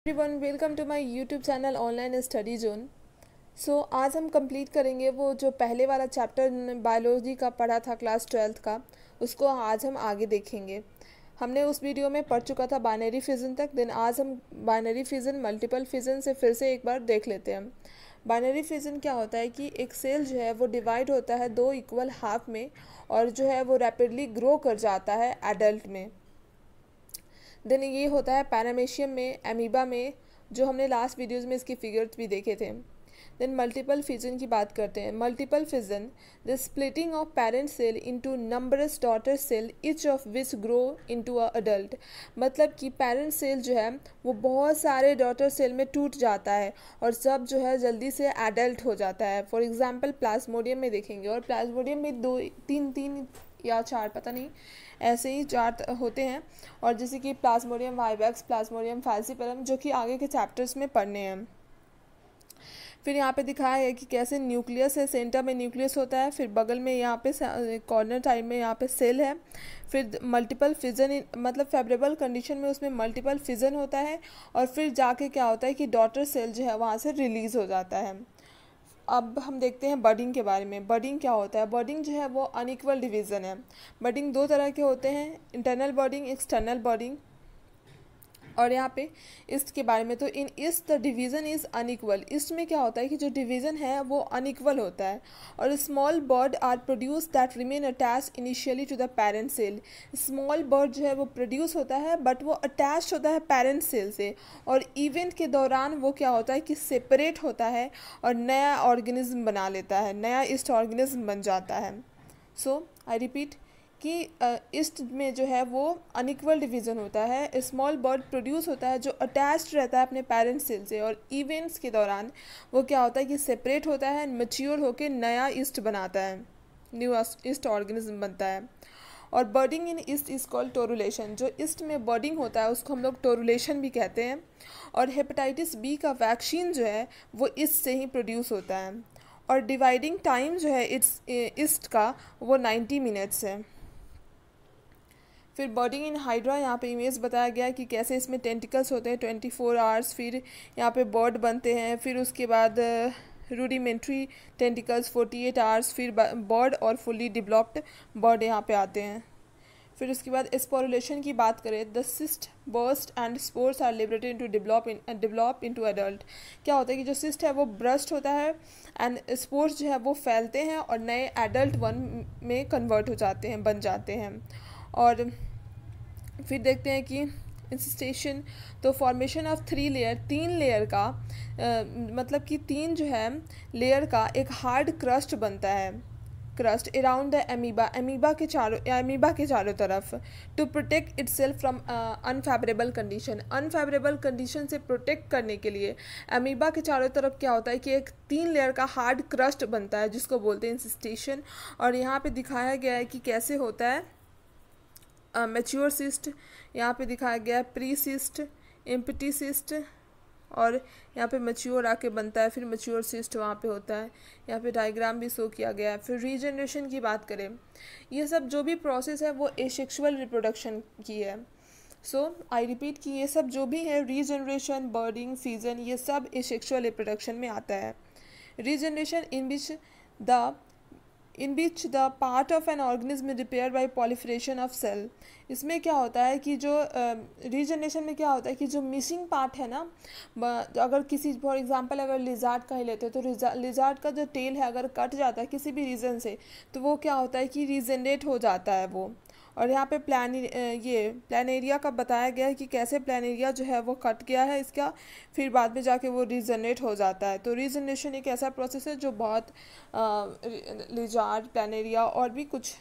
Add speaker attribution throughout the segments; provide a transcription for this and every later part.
Speaker 1: Everyone welcome to my YouTube channel online study zone. आज हम complete करेंगे वो जो पहले वाला चैप्टर बायोलॉजी का पढ़ा था क्लास 12th का, उसको आज हम आगे देखेंगे। हमने उस वीडियो में पढ़ चुका था बाइनरी फिजन तक। दिन आज हम बाइनरी फिजन मल्टीपल फिजन से फिर से एक बार देख लेते हैं। बाइनरी फिजन क्या होता है कि एक सेल जो है वो डिवाइड होता है दो इक्वल हाफ में और जो है वो रैपिडली ग्रो कर जाता है एडल्ट में। देन ये होता है पैरामेशियम में, एमीबा में, जो हमने लास्ट वीडियोज़ में इसकी फिगर्स भी देखे थे। देन मल्टीपल फिजन की बात करते हैं। Multiple fission the splitting of parent cell into numbers daughter cell each of which grow into a adult. मतलब कि पेरेंट सेल जो है वो बहुत सारे डॉटर सेल में टूट जाता है और सब जो है जल्दी से एडल्ट हो जाता है। फॉर एग्जांपल प्लाज्मोडियम में देखेंगे, और प्लाज्मोडियम में दो तीन या चार, पता नहीं, ऐसे ही चार होते हैं। और जैसे कि प्लाज्मोडियम वाइवैक्स, प्लाज्मोडियम फैल्सिपारम, जो कि आगे के चैप्टर्स में पढ़ने हैं। फिर यहाँ पे दिखाया है कि कैसे न्यूक्लियस है, सेंटर में न्यूक्लियस होता है, फिर बगल में यहाँ पे कॉर्नर टाइप में यहाँ पे सेल है। फिर मल्टीपल फिजन, मतलब फेवरेबल कंडीशन में उसमें मल्टीपल फिजन होता है और फिर जाके क्या होता है कि डॉटर सेल जो है वहाँ से रिलीज़ हो जाता है। अब हम देखते हैं बडिंग के बारे में। बडिंग क्या होता है? बडिंग जो है वो अनइक्वल डिवीज़न है। बडिंग दो तरह के होते हैं, इंटरनल बडिंग, एक्सटर्नल बडिंग। और यहाँ पे ईस्ट के बारे में, तो in east the division is unequal. East में क्या होता है कि जो डिवीज़न है वो अनइक्वल होता है। और small bud are produce that remain attach initially to the parent cell. Small bud जो है वो प्रोड्यूस होता है बट वो अटैच होता है पेरेंट सेल से, और इवेंट के दौरान वो क्या होता है कि सेपरेट होता है और नया ऑर्गेनिज्म बना लेता है, नया ईस्ट ऑर्गेनिज्म बन जाता है। सो आई रिपीट कि ईस्ट में जो है वो अनइक्वल डिवीज़न होता है। स्मॉल बर्ड प्रोड्यूस होता है जो अटैच्ड रहता है अपने पेरेंट सेल से, और इवेंट्स के दौरान वो क्या होता है कि सेपरेट होता है, मैच्योर होकर नया ईस्ट बनाता है, न्यू ईस्ट ऑर्गेनिज्म बनता है। और बर्डिंग इन ईस्ट इज़ कॉल्ड टोरुलेशन। जो ईस्ट में बर्डिंग होता है उसको हम लोग टोरुलेशन भी कहते हैं। और हेपेटाइटिस बी का वैक्सीन जो है वो ईस्ट से ही प्रोड्यूस होता है। और डिवाइडिंग टाइम जो है ईस्ट का वो 90 मिनट्स है। फिर बर्डिंग इन हाइड्रा, यहाँ पे इमेज बताया गया है कि कैसे इसमें टेंटिकल्स होते हैं 24 आवर्स, फिर यहाँ पे बर्ड बनते हैं, फिर उसके बाद रूडिमेंट्री टेंटिकल्स 48 आवर्स, फिर बर्ड और फुली डेवलप्ड बर्ड यहाँ पे आते हैं। फिर उसके बाद स्पोरुलेशन की बात करें, the cyst burst and spores are liberated to develop into adult. क्या होता है कि जो सिस्ट है वो ब्रस्ट होता है एंड स्पोर्स जो है वो फैलते हैं और नए एडल्ट वन में कन्वर्ट हो जाते हैं, बन जाते हैं। और फिर देखते हैं कि इंसिस्टेशन, तो फॉर्मेशन ऑफ 3 लेयर, 3 लेयर का मतलब कि 3 जो है लेयर का एक हार्ड क्रस्ट बनता है, क्रस्ट अराउंड द एमीबा के चारों तरफ, to protect itself from unfavourable condition. Unfavourable condition से प्रोटेक्ट करने के लिए एमीबा के चारों तरफ क्या होता है कि एक 3 लेयर का हार्ड क्रस्ट बनता है जिसको बोलते हैं इंसिस्टेशन। और यहाँ पे दिखाया गया है कि कैसे होता है मैच्योर सिस्ट, यहाँ पे दिखाया गया है प्री सिस्ट, एम्प्टी सिस्ट, और यहाँ पे मैच्योर आके बनता है, फिर मैच्योर सिस्ट वहाँ पे होता है। यहाँ पे डायग्राम भी शो किया गया है। फिर रीजनरेशन की बात करें, ये सब जो भी प्रोसेस है वो एसेक्सुअल रिप्रोडक्शन की है। सो आई रिपीट कि ये सब जो भी है, रीजनरेशन, बर्डिंग, फिजन, ये सब एसेक्सुअल रिप्रोडक्शन में आता है। Regeneration in which the part of an organism repair by proliferation of cell. इसमें क्या होता है कि जो रीजनरेशन में क्या होता है कि जो मिसिंग पार्ट है ना, अगर किसी, फॉर एग्जांपल अगर लिजार्ड का ही लेते हैं तो लिजार्ड का जो टेल है अगर कट जाता है किसी भी रीज़न से, तो वो क्या होता है कि रीजनरेट हो जाता है वो। और यहाँ पे प्लानेरिया का बताया गया है कि कैसे प्लानेरिया जो है वो कट गया है इसका, फिर बाद में जाके वो रीजनरेट हो जाता है। तो रीजनरेशन एक ऐसा प्रोसेस है जो बहुत लिजार्ड, प्लानेरिया और भी कुछ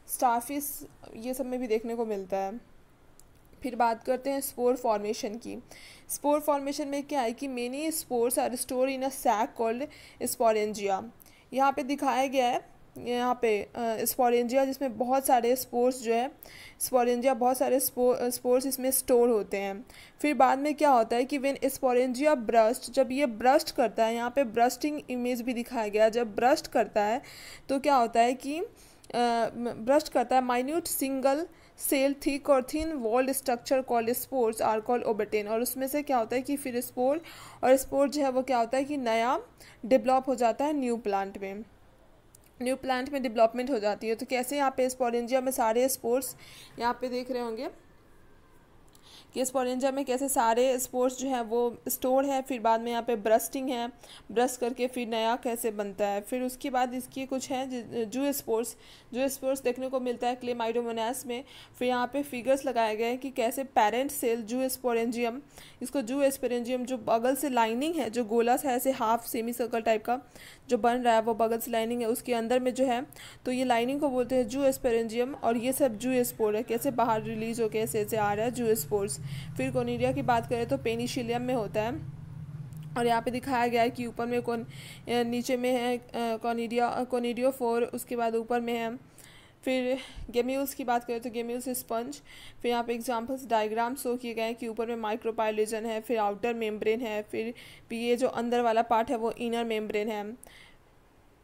Speaker 1: स्टारफिश, ये सब में भी देखने को मिलता है। फिर बात करते हैं स्पोर फॉर्मेशन की। स्पोर फॉर्मेशन में क्या है कि many spores are store in a sac called sporangia. यहाँ पे दिखाया गया है, यहाँ पे स्पोरेंजिया जिसमें बहुत सारे स्पोर्स जो है, स्पोरेंजिया बहुत सारे स्पोर्स इसमें स्टोर होते हैं। फिर बाद में क्या होता है कि व्हेन स्पोरेंजिया ब्रस्ट, जब ये ब्रस्ट करता है, यहाँ पे ब्रस्टिंग इमेज भी दिखाया गया है, जब ब्रस्ट करता है तो क्या होता है कि ब्रस्ट करता है, माइन्यूट सिंगल सेल थिक और thin walled structure called spores are called obtained. और उसमें से क्या होता है कि फिर स्पोर, और स्पोर जो है वो क्या होता है कि नया डेवलप हो जाता है न्यू प्लांट में, न्यू प्लांट में डेवलपमेंट हो जाती है। तो कैसे यहाँ पे स्पोरेंजिया में सारे स्पोर्स यहाँ पे देख रहे होंगे कि स्पोरेंजिया में कैसे सारे स्पोर्स जो हैं वो स्टोर है, फिर बाद में यहाँ पे ब्रस्टिंग है, ब्रस्ट करके फिर नया कैसे बनता है। फिर उसके बाद इसकी कुछ है जू स्पोर्स, जो स्पोर्स देखने को मिलता है क्लेमाइडोमोनास में। फिर यहाँ पे फिगर्स लगाए गए हैं कि कैसे पेरेंट सेल जू स्पोरेंजियम, इसको जू स्पोरेंजियम जो बगल से लाइनिंग है, जो गोला सा ऐसे हाफ सेमी सर्कल टाइप का जो बन रहा है वो बगल से लाइनिंग है, उसके अंदर में जो है तो ये लाइनिंग को बोलते हैं जू स्पोरेंजियम। और ये सब जू स्पोर है, कैसे बाहर रिलीज होकर ऐसे आ रहा है जू स्पोर्स। फिर कोनिडिया की बात करें तो पेनिसिलियम में होता है, और यहाँ पे दिखाया गया है कि ऊपर में नीचे में है कोनिडियोफोर, उसके बाद ऊपर में है। फिर गेम्यूल्स की बात करें तो गेम्यूल्स स्पंज। फिर यहाँ पे एग्जांपल्स डायग्राम शो किए गए हैं कि ऊपर में माइक्रोपाइलेजन है, फिर आउटर मेम्ब्रेन है, फिर ये जो अंदर वाला पार्ट है वो इनर मेम्ब्रेन है।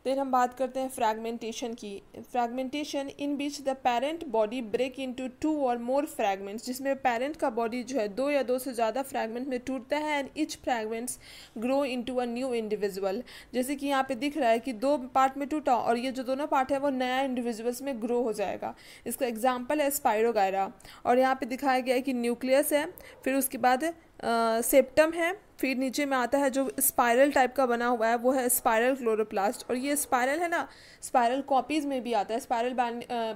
Speaker 1: फिर हम बात करते हैं फ्रैगमेंटेशन की। Fragmentation in which the parent body break into 2 or more fragments, जिसमें पेरेंट का बॉडी जो है 2 या 2 से ज़्यादा फ्रैगमेंट में टूटता है, and each fragments grow into a new individual. जैसे कि यहाँ पे दिख रहा है कि 2 पार्ट में टूटा और ये जो दोनों पार्ट है वो नया इंडिविजुअल्स में ग्रो हो जाएगा। इसका एग्जाम्पल है स्पाइरोगायरा। और यहाँ पे दिखाया गया है कि न्यूक्लियस है, फिर उसके बाद सेप्टम है, फिर नीचे में आता है जो स्पाइरल टाइप का बना हुआ है वो है स्पाइरल क्लोरोप्लास्ट। और ये स्पाइरल है ना, स्पाइरल कॉपीज़ में भी आता है, स्पाइरल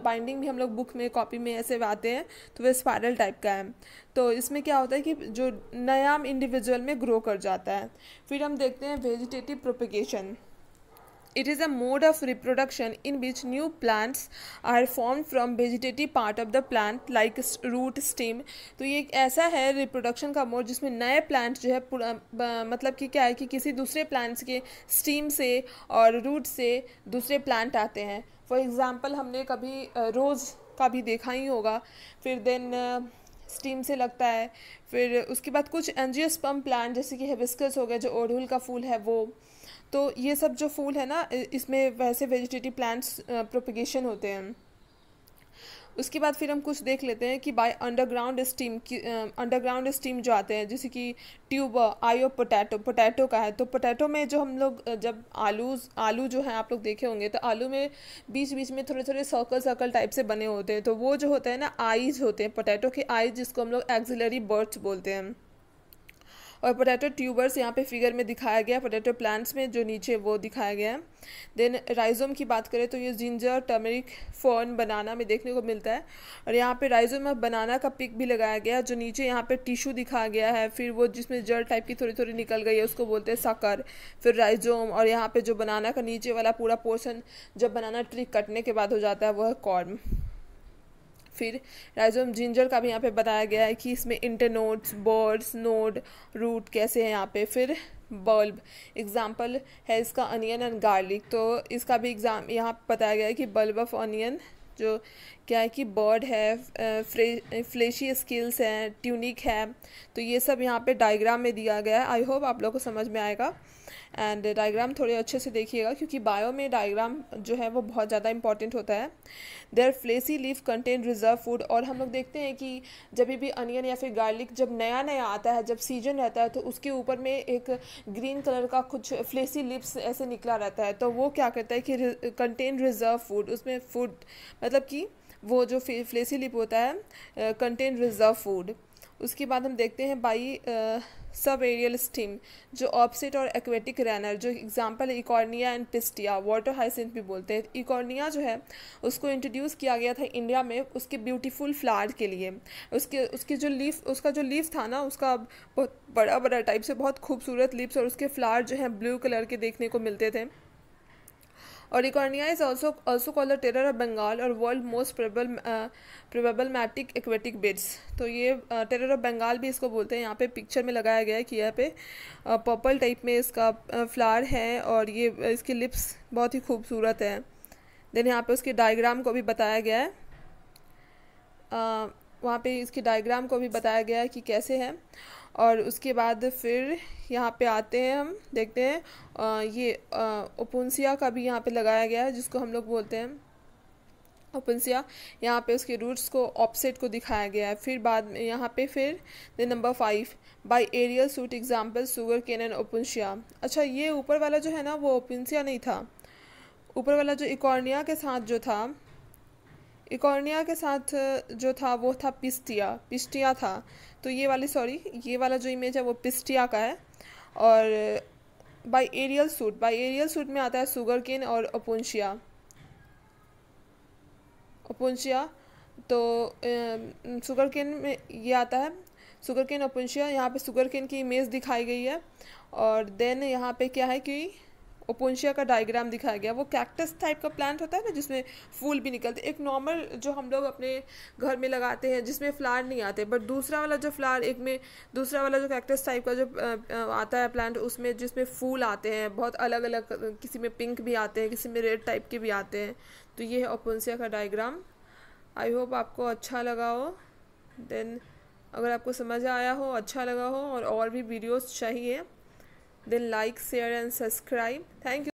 Speaker 1: बाइंडिंग भी हम लोग बुक में कॉपी में ऐसे आते हैं, तो वह स्पाइरल टाइप का है। तो इसमें क्या होता है कि जो नया इंडिविजुअल में ग्रो कर जाता है। फिर हम देखते हैं vegetative propagation. It is a mode of reproduction in which new plants are formed from vegetative part of the plant like root stem। तो ये एक ऐसा है रिप्रोडक्शन का मोड जिसमें नए प्लांट जो है मतलब कि क्या है कि किसी दूसरे प्लांट्स के स्टीम से और रूट से दूसरे प्लांट आते हैं। फॉर एग्जांपल हमने कभी रोज़ का भी देखा ही होगा, फिर देन स्टीम से लगता है। फिर उसके बाद कुछ एंजियोस्पर्म प्लांट जैसे कि हिबिस्कस हो गया, जो ओड़हुल का फूल है वो। तो ये सब जो फूल है ना, इसमें वैसे वेजिटेटिव प्लांट्स प्रोपेगेशन होते हैं। उसके बाद फिर हम कुछ देख लेते हैं कि बाय अंडरग्राउंड स्टीम जो आते हैं, जैसे कि ट्यूबर आई ऑफ पोटैटो का है। तो पोटैटो में जो हम लोग जब आलू जो है आप लोग देखे होंगे, तो आलू में बीच बीच में थोड़े थोड़े सर्कल टाइप से बने होते हैं, तो वो जो होता है ना आईज होते हैं, पोटैटो के आईज, जिसको हम लोग एक्सिलरी बर्ड्स बोलते हैं। और पोटैटो ट्यूबर्स यहाँ पे फिगर में दिखाया गया, पोटैटो प्लांट्स में जो नीचे वो दिखाया गया है। देन राइजोम की बात करें तो ये जिंजर, टर्मरिक, फर्न, बनाना में देखने को मिलता है। और यहाँ पे राइजोम में बनाना का पिक भी लगाया गया है, जो नीचे यहाँ पे टिश्यू दिखाया गया है, फिर वो जिसमें जड़ टाइप की थोड़ी थोड़ी निकल गई है उसको बोलते हैं साकर, फिर राइजोम। और यहाँ पे जो बनाना का नीचे वाला पूरा पोर्शन जब बनाना ट्री कटने के बाद हो जाता है वो है कॉर्म। फिर राइजोम जिंजर का भी यहाँ पे बताया गया है कि इसमें इंटरनोड्स, बर्ड्स, नोड, रूट कैसे हैं यहाँ पे। फिर बल्ब एग्जाम्पल है इसका अनियन एंड गार्लिक। तो इसका भी एग्जाम यहाँ बताया गया है कि बल्ब ऑफ अनियन जो क्या है कि बर्ड है, फ्लेशी स्किल्स हैं, ट्यूनिक है। तो ये सब यहाँ पे डायग्राम में दिया गया है। आई होप आप लोग को समझ में आएगा, एंड डायग्राम थोड़े अच्छे से देखिएगा क्योंकि बायो में डायग्राम जो है वो बहुत ज़्यादा इंपॉर्टेंट होता है। Their fleshy leaf contain reserve food. और हम लोग देखते हैं कि जब भी अनियन या फिर गार्लिक जब नया नया आता है, जब सीजन रहता है, तो उसके ऊपर में एक ग्रीन कलर का कुछ फ्लेसी लीव्स ऐसे निकला रहता है। तो वो क्या करता है कि कंटेन रिजर्व फूड, उसमें फूड मतलब कि वो जो फ्लेसी लिप होता है कंटेन रिजर्व फूड। उसके बाद हम देखते हैं बाई सब एरियल स्टीम, जो ऑप्सिट और एक्वेटिक रैनर, जो एग्जांपल है Eichhornia and pistia, water hyacinth भी बोलते हैं। इकॉर्निया जो है उसको इंट्रोड्यूस किया गया था इंडिया में उसके ब्यूटीफुल फ्लावर के लिए। उसकी जो लीफ, उसका जो लीफ था ना, उसका बहुत बड़ा बड़ा टाइप से बहुत खूबसूरत लीव्स, और उसके फ्लावर जो हैं ब्लू कलर के देखने को मिलते थे। और Eichhornia is also called the terror of Bengal और world most problematic aquatic weeds. तो ये टेरर ऑफ बंगाल भी इसको बोलते हैं। यहाँ पे पिक्चर में लगाया गया है कि यहाँ पे पर्पल टाइप में इसका फ्लावर है और ये इसकी लिप्स बहुत ही खूबसूरत है। देन यहाँ पे उसके डायग्राम को भी बताया गया है, वहाँ पे इसकी डायग्राम को भी बताया गया है कि कैसे है। और उसके बाद फिर यहाँ पे आते हैं, हम देखते हैं ये ओपुंसिया का भी यहाँ पे लगाया गया है, जिसको हम लोग बोलते हैं ओपनसिया, यहाँ पे उसके रूट्स को ऑप्सेट को दिखाया गया है। फिर बाद में यहाँ पे फिर number 5 by aerial shoot example sugarcane and opuntia. अच्छा, ये ऊपर वाला जो है ना वो ओपनसिया नहीं था, ऊपर वाला जो इकॉर्निया के साथ जो था, इकॉर्निया के साथ जो था वो था पिस्टिया, पिस्टिया था। तो ये वाली, सॉरी, ये वाला जो इमेज है वो पिस्टिया का है। और by aerial shoot, by aerial shoot में आता है शुगर केन और ओपनसिया, ओपनसिया। तो शुगर केन में ये आता है शुगर केन ओपनसिया। यहाँ पे शुगर केन की इमेज दिखाई गई है। और देन यहाँ पे क्या है कि ओपनसिया का डायग्राम दिखाया गया। वो कैक्टस टाइप का प्लांट होता है ना जिसमें फूल भी निकलते, एक नॉर्मल जो हम लोग अपने घर में लगाते हैं जिसमें फ्लावर नहीं आते, बट दूसरा वाला जो फ्लावर एक में, दूसरा वाला जो कैक्टस टाइप का जो आता है प्लांट, उसमें जिसमें फूल आते हैं बहुत अलग अलग, किसी में पिंक भी आते हैं, किसी में रेड टाइप के भी आते हैं। तो ये है ओपनसिया का डायग्राम। आई होप आपको अच्छा लगा हो। देन अगर आपको समझ आया हो, अच्छा लगा हो और भी वीडियोस चाहिए, then like share and subscribe. Thank you.